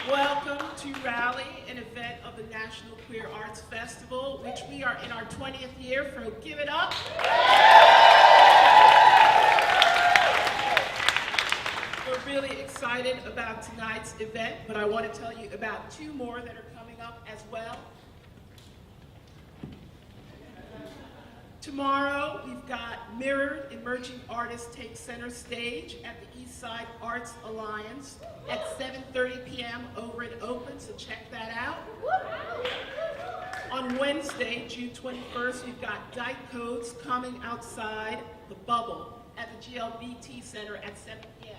Welcome to Rally, an event of the National Queer Arts Festival, which we are in our 20th year, so give it up. We're really excited about tonight's event, but I want to tell you about two more that are coming up as well. Tomorrow, we've got Mirrored Emerging Artists Take Center Stage at the Eastside Arts Alliance at 7:30 p.m. over in Oakland, so check that out. On Wednesday, June 21st, we've got Dyke Codes coming outside the Bubble at the GLBT Center at 7 p.m.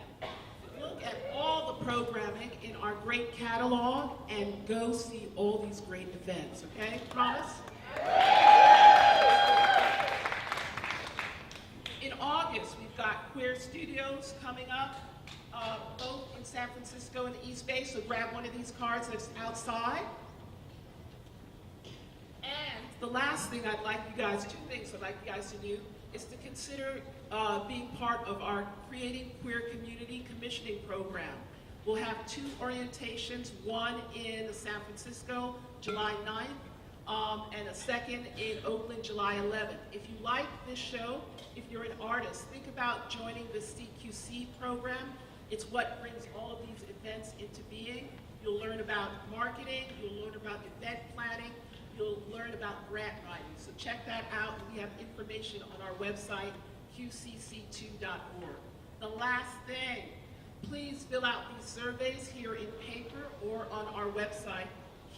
Look at all the programming in our great catalog and go see all these great events, okay? Promise? In August, we've got Queer Studios coming up, both in San Francisco and the East Bay, so grab one of these cards that's outside. And the last thing I'd like you guys, two things I'd like you guys to do, is to consider being part of our Creating Queer Community Commissioning Program. We'll have two orientations, one in San Francisco, July 9th, and a second in Oakland, July 11th. If you like this show, if you're an artist, think about joining the CQC program. It's what brings all of these events into being. You'll learn about marketing, you'll learn about event planning, you'll learn about grant writing. So check that out. We have information on our website, qcc2.org. The last thing, please fill out these surveys here in paper or on our website,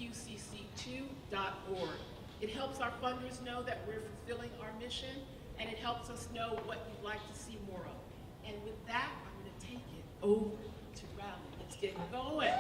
qcc2.org. It helps our funders know that we're fulfilling our mission, and it helps us know what you'd like to see more of. And with that, I'm going to take it over to Rally. Let's get going.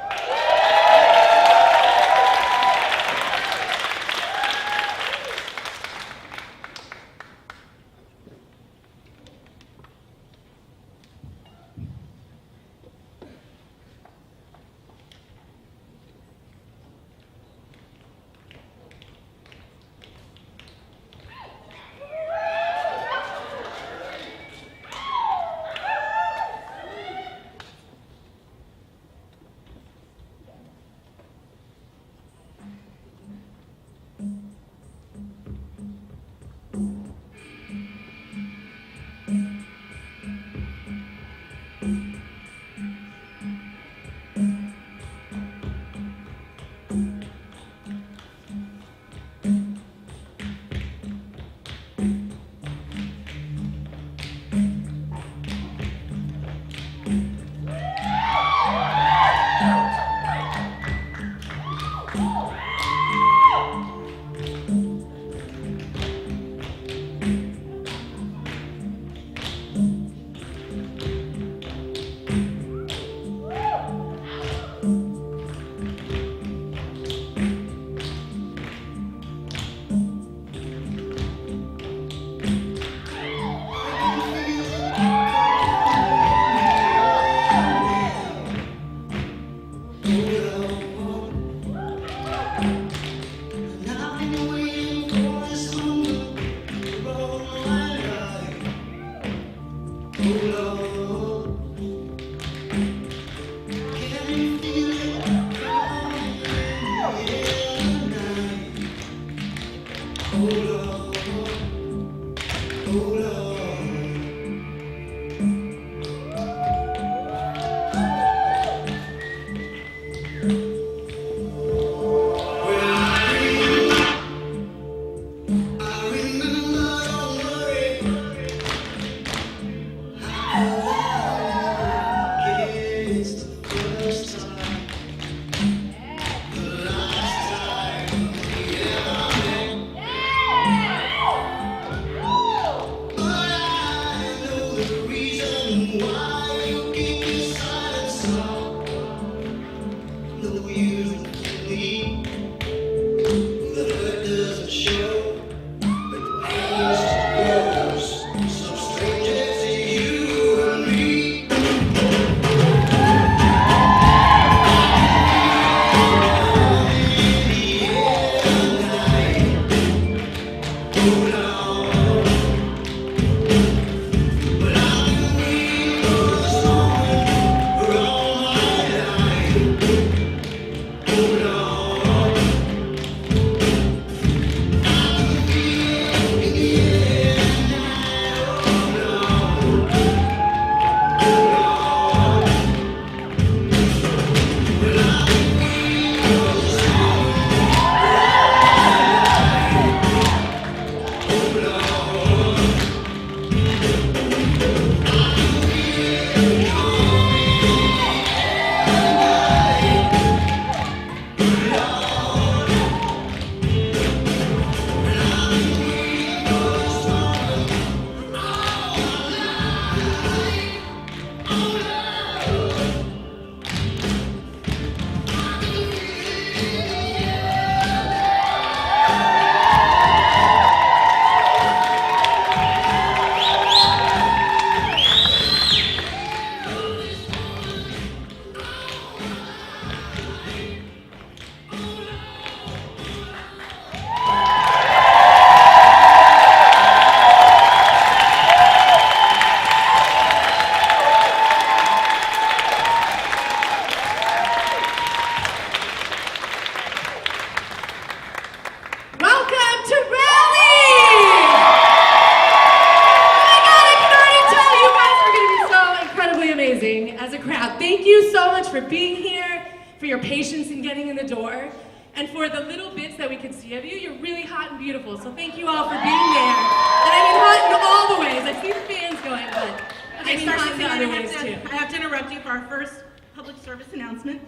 crowd. Thank you so much for being here, for your patience in getting in the door, and for the little bits that we can see of you. You're really hot and beautiful, so thank you all for being there. And I mean hot in all the ways. I see the fans going, but I mean hot in the other ways too. I have to interrupt you for our first public service announcement.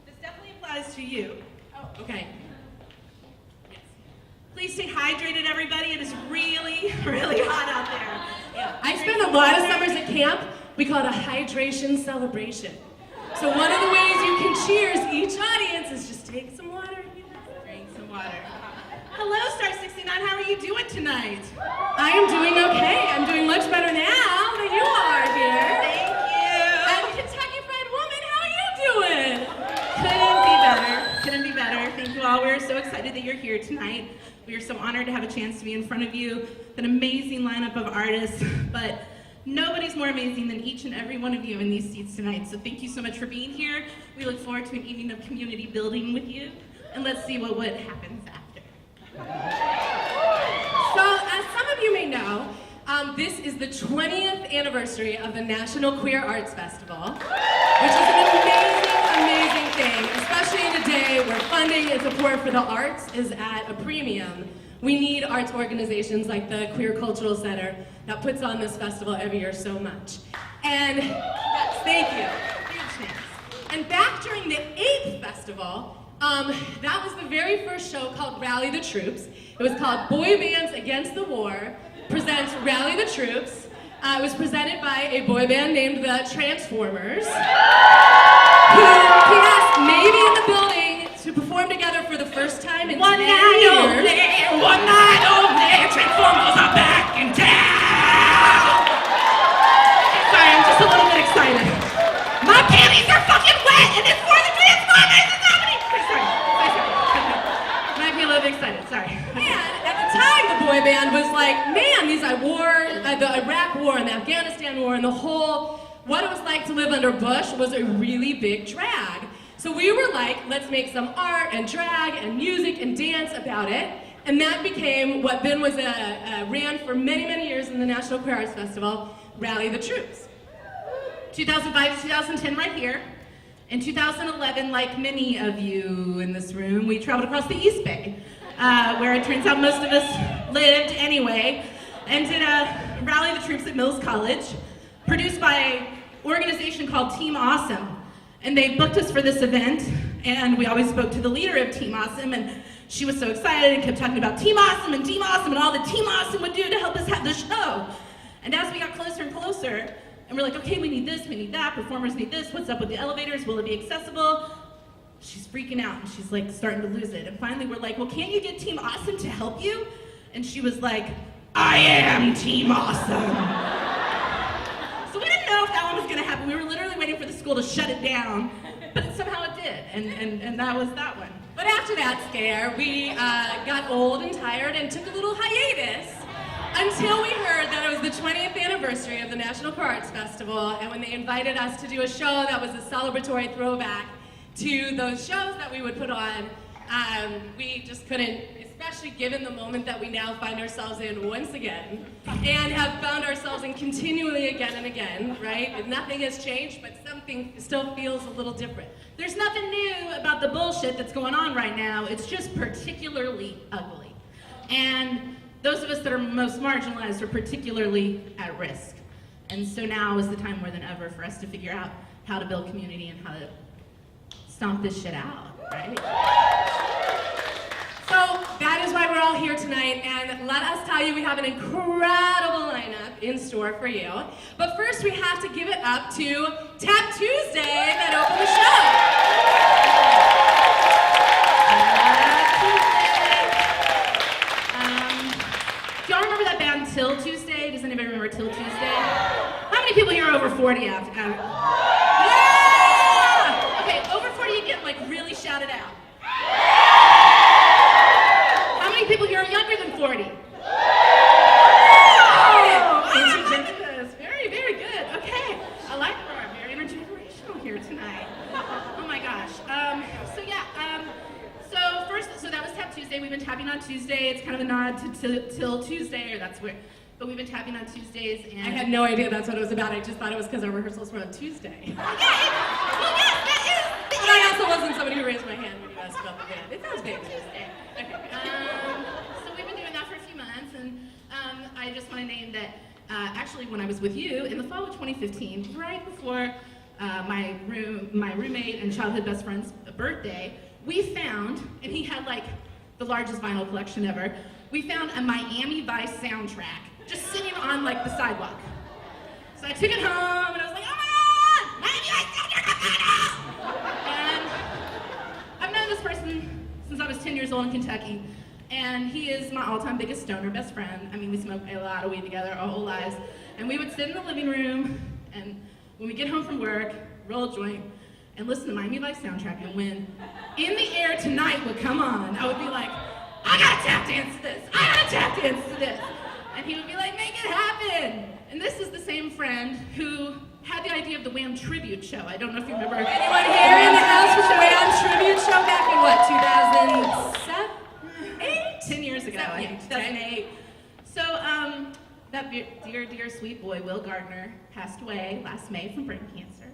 This definitely applies to you. Oh, okay. Please stay hydrated, everybody. It is really, really hot out there. Yeah. I spent a lot of summers at camp. We call it a hydration celebration. So one of the ways you can cheers each audience is just take some water. Drink some water. Hello, Star 69. How are you doing tonight? I am doing okay. I'm doing much better now that you are here. Thank you. And Kentucky Fried Woman, how are you doing? Couldn't be better. Couldn't be better. Thank you all. We're so excited that you're here tonight. We are so honored to have a chance to be in front of you. An amazing lineup of artists, but nobody's more amazing than each and every one of you in these seats tonight. So thank you so much for being here. We look forward to an evening of community building with you, and let's see what happens after. So, as some of you may know, this is the 20th anniversary of the National Queer Arts Festival, which is an amazing, amazing thing, especially in a day where funding and support for the arts is at a premium. We need arts organizations like the Queer Cultural Center that puts on this festival every year so much. And yes, thank you. Huge thanks. And back during the 8th festival, that was the very first show called Rally the Troupes. It was called Boy Bands Against the War presents Rally the Troupes. It was presented by a boy band named the Transformers, who P.S. may be in the building to perform together for the first time in 10 years. One night only, Transformers are back in town! Sorry, I'm just a little bit excited. My panties are fucking wet and it's for the Transformers! It's happening! Sorry. Might be a little bit excited, sorry. And at the time, the boy band was like, man, the Iraq War and the Afghanistan War and the whole, what it was like to live under Bush was a really big drag. So we were like, let's make some art and drag and music and dance about it. And that became what then was ran for many, many years in the National Queer Arts Festival, Rally the Troupes. 2005 to 2010 right here. In 2011, like many of you in this room, we traveled across the East Bay, where it turns out most of us lived anyway, and did a Rally the Troupes at Mills College, produced by an organization called Team Awesome. And they booked us for this event, and we always spoke to the leader of Team Awesome, and she was so excited and kept talking about Team Awesome and all that Team Awesome would do to help us have the show. And as we got closer and closer, and we're like, okay, we need this, we need that, performers need this, what's up with the elevators, will it be accessible? She's freaking out, and she's like starting to lose it. And finally we're like, well, can't you get Team Awesome to help you? And she was like, I am Team Awesome. So we didn't know if that one was gonna happen. We were literally waiting for the school to shut it down, but somehow it did, and that was that one. But after that scare, we got old and tired and took a little hiatus until we heard that it was the 20th anniversary of the National Queer Arts Festival, and when they invited us to do a show that was a celebratory throwback to those shows that we would put on, we just couldn't, especially given the moment that we now find ourselves in once again, and have found ourselves in continually again and again, right? And nothing has changed, but something still feels a little different. There's nothing new about the bullshit that's going on right now. It's just particularly ugly. And those of us that are most marginalized are particularly at risk. And so now is the time more than ever for us to figure out how to build community and how to stomp this shit out, right? So that is why we're all here tonight, and let us tell you we have an incredible lineup in store for you. But first we have to give it up to Tap Tuesday that opened the show. Do y'all remember that band Till Tuesday? Does anybody remember Till Tuesday? How many people here are over 40 after? Yeah! Okay, over 40 you get like really shouted out. How many people here are younger than 40? I like this. Very, very good. Okay. I like that we're very intergenerational here tonight. Oh my gosh. So that was Tap Tuesday. We've been tapping on Tuesday. It's kind of a nod to Till Tuesday, or that's where but we've been tapping on Tuesdays, and I had no idea that's what it was about. I just thought it was because our rehearsals were on Tuesday. Well, yes, But I also wasn't somebody who raised my hand when you asked about the band. It sounds big. Okay. So we've been doing that for a few months, and I just want to name that actually when I was with you in the fall of 2015, right before my roommate and childhood best friend's birthday, we found, and he had like the largest vinyl collection ever, we found a Miami Vice soundtrack just sitting on like the sidewalk. So I took it home and I was like, oh my God, Miami Vice soundtrack! And I've known this person since I was 10 years old in Kentucky, and he is my all-time biggest stoner best friend. I mean, we smoked a lot of weed together our whole lives, and we would sit in the living room, and when we get home from work, roll a joint, and listen to Miami Vice soundtrack, and when In the Air Tonight would come on, I would be like, I gotta tap dance to this, I gotta tap dance to this. And he would be like, make it happen. And this is the same friend who had the idea of the Wham tribute show. I don't know if you remember. Anyone here in the house with the Wham tribute show back in what, 2007? 10 years ago, I think, 2008. So, that dear sweet boy, Will Gardner, passed away last May from brain cancer.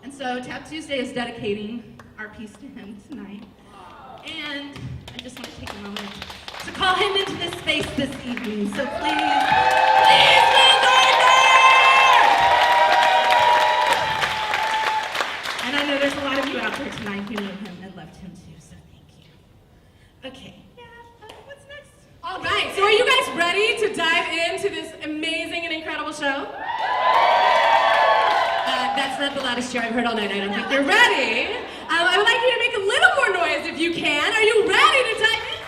And so Tap Tuesday is dedicating our piece to him tonight. And I just want to take a moment to call him into this space this evening. So please, Will Gardner! And I know there's a lot of you out there tonight who know him and loved him too, so thank you. Okay. What's next? All right, so are you guys ready to dive into this amazing and incredible show? That's not the loudest cheer I've heard all night. I don't think you're ready. I would like you to make a little more noise if you can. Are you ready to dive in?